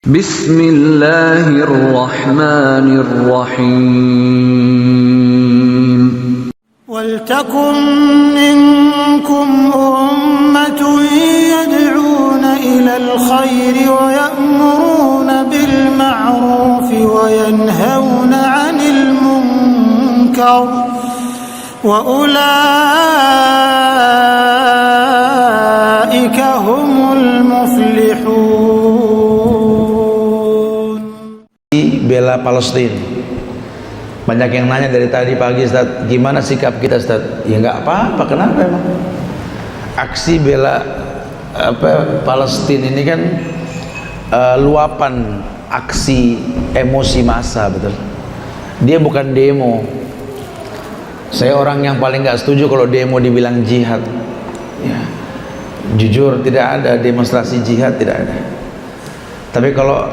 Bismillahirrahmanirrahim. وَلْتَكُنْ مِنْكُمْ أُمَّةٌ يَدْعُونَ إِلَى الْخَيْرِ وَيَأْمُرُونَ بِالْمَعْرُوفِ وَيَنْهَوْنَ عَنِ الْمُنْكَرِ وَأُولَئِكَ هُمُ الْمُفْلِحُونَ. Bela Palestina. Banyak yang nanya dari tadi pagi, Ustaz, gimana sikap kita, Ustaz? Ya nggak apa-apa, kenapa emang? Aksi bela Palestina ini kan luapan aksi emosi massa, betul. Dia bukan demo. Saya orang yang paling nggak setuju kalau demo dibilang jihad. Ya. Jujur, tidak ada demonstrasi jihad, tidak ada. Tapi kalau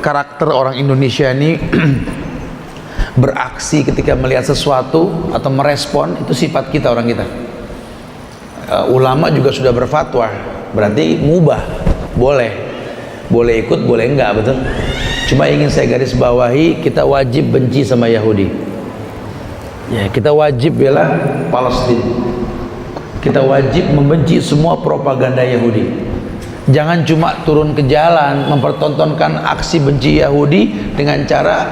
karakter orang Indonesia ini beraksi ketika melihat sesuatu atau merespon, itu sifat kita, orang kita. Ulama juga sudah berfatwa, berarti mubah, boleh ikut, boleh enggak, betul. Cuma ingin saya garis bawahi, kita wajib benci sama Yahudi. Ya, kita wajib bela Palestina. Kita wajib membenci semua propaganda Yahudi. Jangan cuma turun ke jalan mempertontonkan aksi benci Yahudi dengan cara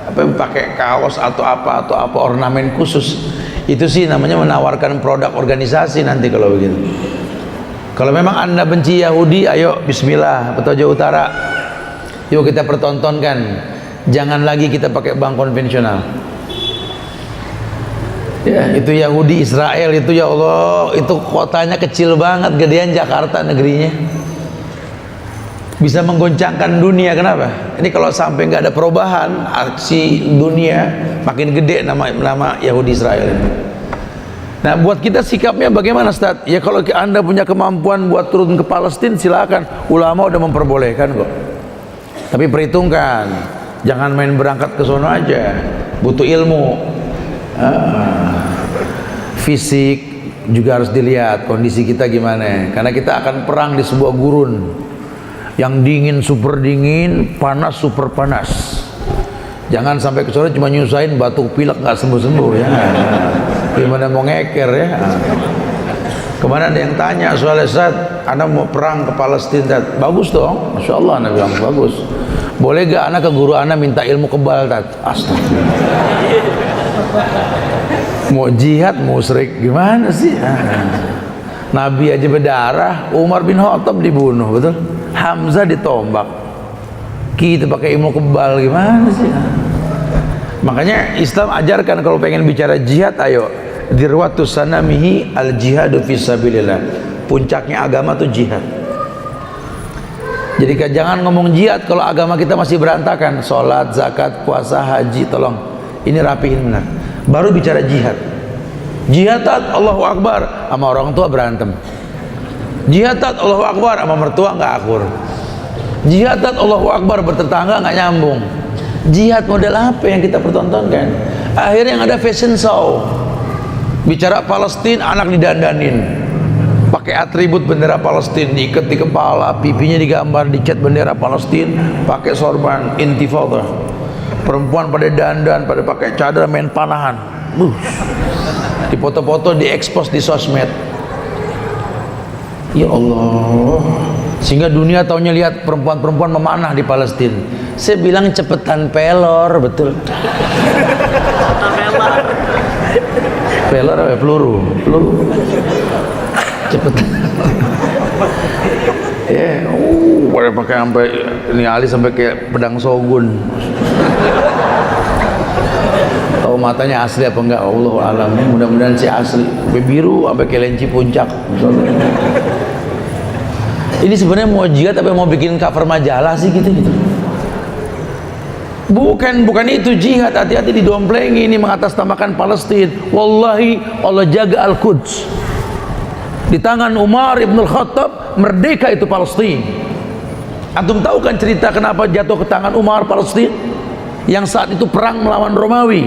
pakai kaos atau apa ornamen khusus. Itu sih namanya menawarkan produk organisasi nanti kalau begitu. Kalau memang Anda benci Yahudi, ayo bismillah, Petojo Utara, yuk kita pertontonkan. Jangan lagi kita pakai bank konvensional. Ya, itu Yahudi Israel itu, ya Allah, itu kotanya kecil banget, gedean Jakarta negerinya, bisa menggoncangkan dunia. Kenapa? Ini kalau sampai nggak ada perubahan, aksi dunia makin gede nama Yahudi Israel ini. Nah, buat kita sikapnya bagaimana, Ustaz? Ya kalau Anda punya kemampuan buat turun ke Palestina, silakan. Ulama udah memperbolehkan kok. Tapi perhitungkan, jangan main berangkat ke sono aja. Butuh ilmu. Fisik juga harus dilihat kondisi kita gimana. Karena kita akan perang di sebuah gurun yang dingin, super dingin, panas, super panas. Jangan sampai ke sore cuma nyusahin, batuk pilek nggak sembuh-sembuh ya. Gimana mau ngeker ya. Kemana ada yang tanya soal Ustaz, Anda mau perang ke Palestina? Bagus dong, Masya Allah, Anda bilang bagus. Boleh gak Anda ke guru Anda minta ilmu kebal? Astagfirullah. Mau jihad, musyrik, gimana sih? Nabi aja berdarah, Umar bin Khattab dibunuh, betul? Hamzah ditombak, kita pakai ilmu kebal, gimana sih? Makanya Islam ajarkan kalau pengen bicara jihad, ayo dirwatu sanamihi al jihadu fisabilillah. Puncaknya agama tuh jihad. Jadi jangan ngomong jihad kalau agama kita masih berantakan. Sholat, zakat, puasa, haji, tolong ini rapihin benar. Baru bicara jihad. Jihadat Allahu Akbar, sama orang tua berantem. Jihadat Allahu Akbar, sama mertua nggak akur. Jihadat Allahu Akbar, bertetangga nggak nyambung. Jihad model apa yang kita pertontonkan? Akhirnya yang ada fashion show. Bicara Palestina, anak didandanin, pakai atribut bendera Palestina, diikat di kepala, pipinya digambar, dicat bendera Palestina, pakai sorban, intifada. Perempuan pada dandan, pada pakai cadar, main panahan. Dipoto-foto, diekspos di sosmed. Ya Allah, sehingga dunia taunya lihat perempuan-perempuan memanah di Palestina. Saya bilang cepetan pelor, betul. Pelor apa? Peluru. Cepetan. Pada pakai sampai ini Ali sampai kayak pedang Shogun. Tahu matanya asli apa enggak? Allah alam. Mudah-mudahan sih asli. Sampai biru, sampai kelinci puncak. Ini sebenarnya mau jihad apa mau bikin cover majalah sih gitu. Bukan itu jihad. Hati-hati didomplengi, ini mengatasnamakan Palestina. Wallahi Allah jaga Al-Quds. Di tangan Umar ibn Khattab merdeka itu Palestina. Antum tahu kan cerita kenapa jatuh ke tangan Umar Palestina? Yang saat itu perang melawan Romawi,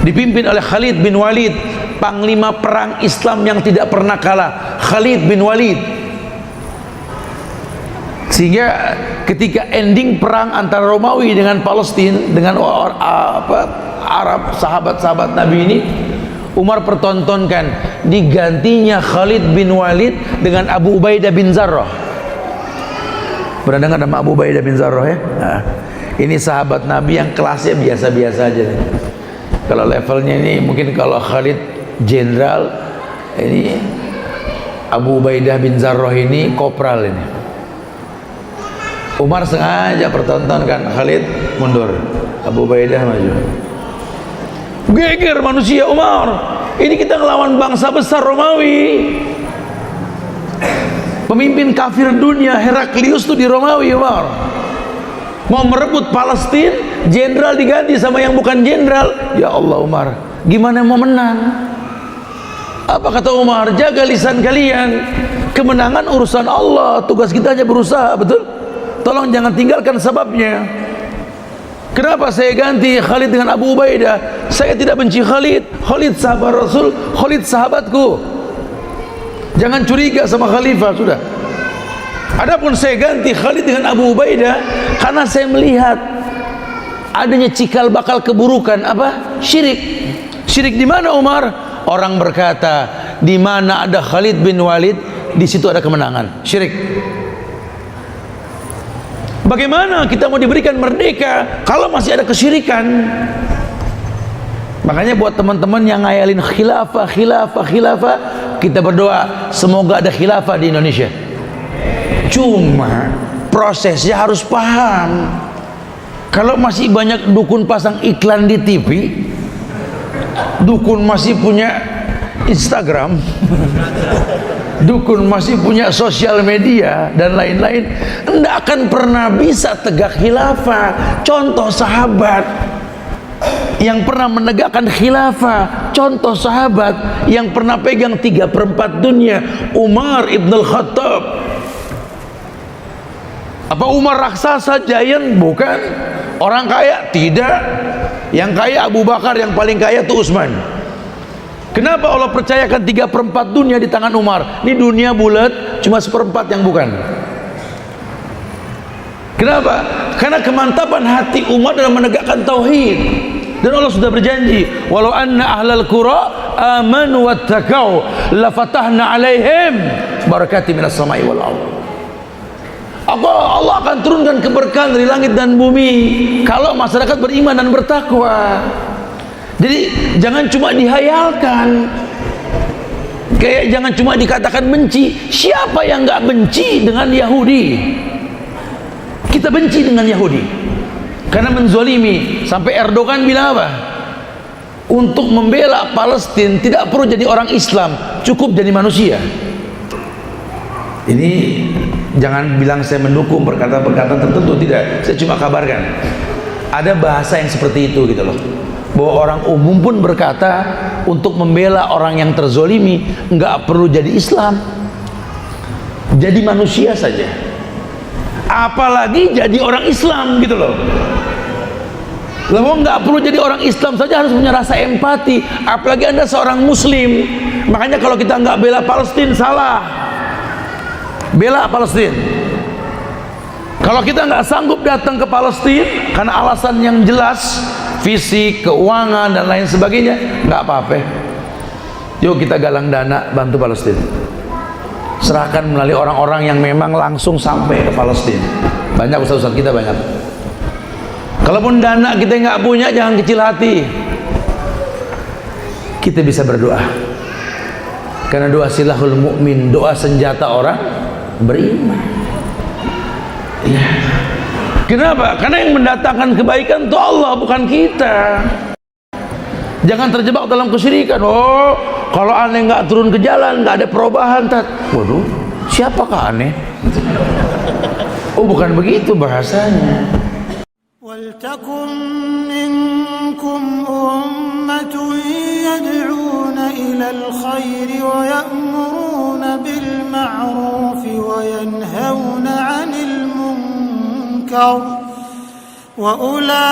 dipimpin oleh Khalid bin Walid, panglima perang Islam yang tidak pernah kalah. Khalid bin Walid Sehingga ketika ending perang antara Romawi dengan Palestina, dengan Arab, sahabat-sahabat Nabi ini, Umar pertontonkan digantinya Khalid bin Walid dengan Abu Ubaidah bin Zarrah. Pernah dengar nama Abu Ubaidah bin Zarrah ya? Nah, ini sahabat Nabi yang kelasnya biasa-biasa aja nih. Kalau levelnya ini mungkin kalau Khalid jenderal, ini Abu Ubaidah bin Zarrah ini kopral ini. Umar sengaja pertontonkan Khalid mundur, Abu Ubaidah maju. Geger manusia Umar. Ini kita ngelawan bangsa besar Romawi. Pemimpin kafir dunia Heraklius tuh di Romawi Umar. Mau merebut Palestina, jenderal diganti sama yang bukan jenderal. Ya Allah Umar, gimana mau menang? Apa kata Umar? Jaga lisan kalian. Kemenangan urusan Allah, tugas kita hanya berusaha, betul? Tolong jangan tinggalkan sebabnya. Kenapa saya ganti Khalid dengan Abu Ubaidah? Saya tidak benci Khalid. Khalid sahabat Rasul, Khalid sahabatku. Jangan curiga sama khalifah, sudah. Adapun saya ganti Khalid dengan Abu Ubaidah karena saya melihat adanya cikal bakal keburukan, apa? Syirik. Syirik di mana Umar? Orang berkata, di mana ada Khalid bin Walid, di situ ada kemenangan. Syirik. Bagaimana kita mau diberikan merdeka kalau masih ada kesyirikan? Makanya buat teman-teman yang ngayalin khilafah, kita berdoa semoga ada khilafah di Indonesia. Cuma prosesnya harus paham. Kalau masih banyak dukun pasang iklan di TV, dukun masih punya Instagram, dukun masih punya sosial media dan lain-lain, tidak akan pernah bisa tegak khilafah. Contoh sahabat yang pernah menegakkan khilafah, contoh sahabat yang pernah pegang 3/4 dunia, Umar ibn al-Khattab. Apa Umar raksasa, giant? Bukan. Orang kaya? Tidak. Yang kaya Abu Bakar, yang paling kaya itu Utsman. Kenapa Allah percayakan 3/4 dunia di tangan Umar? Ini dunia bulat, cuma 1/4 yang bukan. Kenapa? Karena kemantapan hati Umar dalam menegakkan tauhid. Dan Allah sudah berjanji, walau anna ahlal qura amanu wattaqau la fatahna alaihim barakati minas samai wal ardh. Allah akan turunkan keberkahan dari langit dan bumi kalau masyarakat beriman dan bertakwa. Jadi jangan cuma dihayalkan, kayak jangan cuma dikatakan benci. Siapa yang nggak benci dengan Yahudi? Kita benci dengan Yahudi karena menzolimi. Sampai Erdogan bilang apa? Untuk membela Palestina tidak perlu jadi orang Islam, cukup jadi manusia. Ini jangan bilang saya mendukung perkataan-perkataan tertentu, tidak. Saya cuma kabarkan ada bahasa yang seperti itu gitu loh, bahwa orang umum pun berkata untuk membela orang yang terzolimi nggak perlu jadi Islam, jadi manusia saja, apalagi jadi orang Islam gitu loh. Lalu nggak perlu jadi orang Islam saja, harus punya rasa empati, apalagi Anda seorang Muslim. Makanya kalau kita nggak bela Palestina salah. Bela Palestina. Kalau kita nggak sanggup datang ke Palestina karena alasan yang jelas, fisik, keuangan dan lain sebagainya, nggak apa-apa. Yuk kita galang dana bantu Palestina. Serahkan melalui orang-orang yang memang langsung sampai ke Palestina. Banyak ustaz-ustaz kita banyak. Kalaupun dana kita nggak punya, jangan kecil hati. Kita bisa berdoa. Karena doa silahul mukmin, doa senjata orang beriman. Ya. Kenapa? Karena yang mendatangkan kebaikan itu Allah, bukan kita. Jangan terjebak dalam kesyirikan. Oh, kalau aneh nggak turun ke jalan, nggak ada perubahan, tat. Waduh, siapakah aneh? Oh, bukan begitu bahasanya. وَلْتَكُنْ مِنْكُمْ أُمَّةٌ يَدْعُونَ إِلَى الْخَيْرِ وَيَأْمُرُونَ بِالْمَعْرُوفِ وَيَنْهَوْنَ عَنِ الْمُنْكَرِ وَأُولَئِكَ